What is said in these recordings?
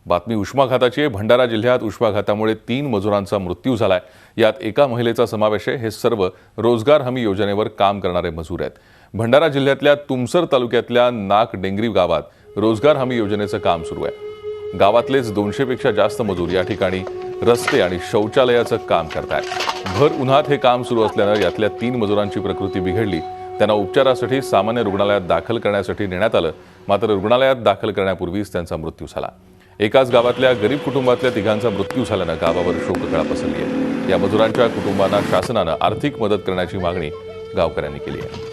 बातमी उष्माघाताची आहे। भंडारा जिल्ह्यात उष्माघातामुळे 3 मजुरांचा मृत्यू झालाय। यात एका महिलेचा समावेश आहे। हे सर्व रोजगार हमी योजनेवर काम करणारे मजूर आहेत। भंडारा जिल्ह्यातल्या तुमसर तालुक्यातल्या नाक डेंगरी गावात रोजगार हमी योजनेचं काम सुरू आहे। गावातलेच 200 पेक्षा जास्त मजूर या ठिकाणी रस्ते आणि शौचालयाचं काम करतायत। भर उन्हात हे काम सुरू असल्यानं यातल्या 3 मजुरांची प्रकृती बिघडली। त्यांना उपचारासाठी सामान्य रुग्णालयात दाखल करण्यासाठी नेण्यात आलं, मात्र रुग्णालयात दाखल करण्यापूर्वीच त्यांचा मृत्यू झाला। एकाच गावातल्या गरीब कुटुंबातल्या 3घांचा मृत्यू झाल्यानं गावावर शोककळा पसरली आहे। या मजुरांच्या कुटुंबांना शासनानं आर्थिक मदत करण्याची मागणी गावकऱ्यांनी केली आहे।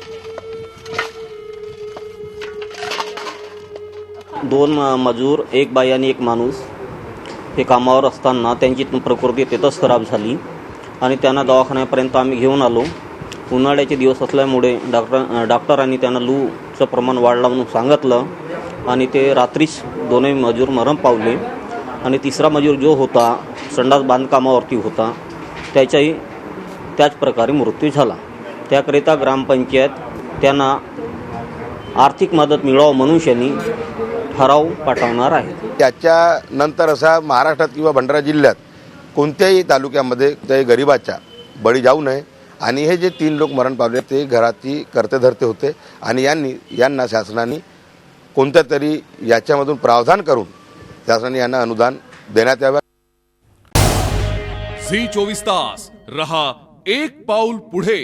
2 मजूर, एक बाई आणि एक माणूस हे कामावर असताना त्यांची प्रकृती तिथंच खराब झाली आणि त्यांना दवाखान्यापर्यंत आम्ही घेऊन आलो। उन्हाळ्याचे दिवस असल्यामुळे डॉक्टरांनी त्यांना लूचं प्रमाण वाढलं म्हणून सांगितलं आणि ते रात्रीच 2 मजूर मरण पावले आणि 3रा मजूर जो होता संडास बांधकामावरती होता त्याच्याही त्याच प्रकारे मृत्यू झाला। त्याकरिता ग्रामपंचायत त्यांना आर्थिक मदत मिळावं म्हणून त्यांनी ठराव पाठवणार आहे। त्याच्यानंतर असा महाराष्ट्रात किंवा भंडारा जिल्ह्यात कोणत्याही तालुक्यामध्ये त्या गरिबाच्या बळी जाऊ नये आणि हे जे 3 लोक मरण पावले ते घराची कर्तेधर्ते होते आणि यांना शासनाने कोणत्या तरी याच्यामधून प्रावधान करून शासनाने यांना अनुदान देण्यात यावे। झी 24 तास रहा एक पाऊल पुढे।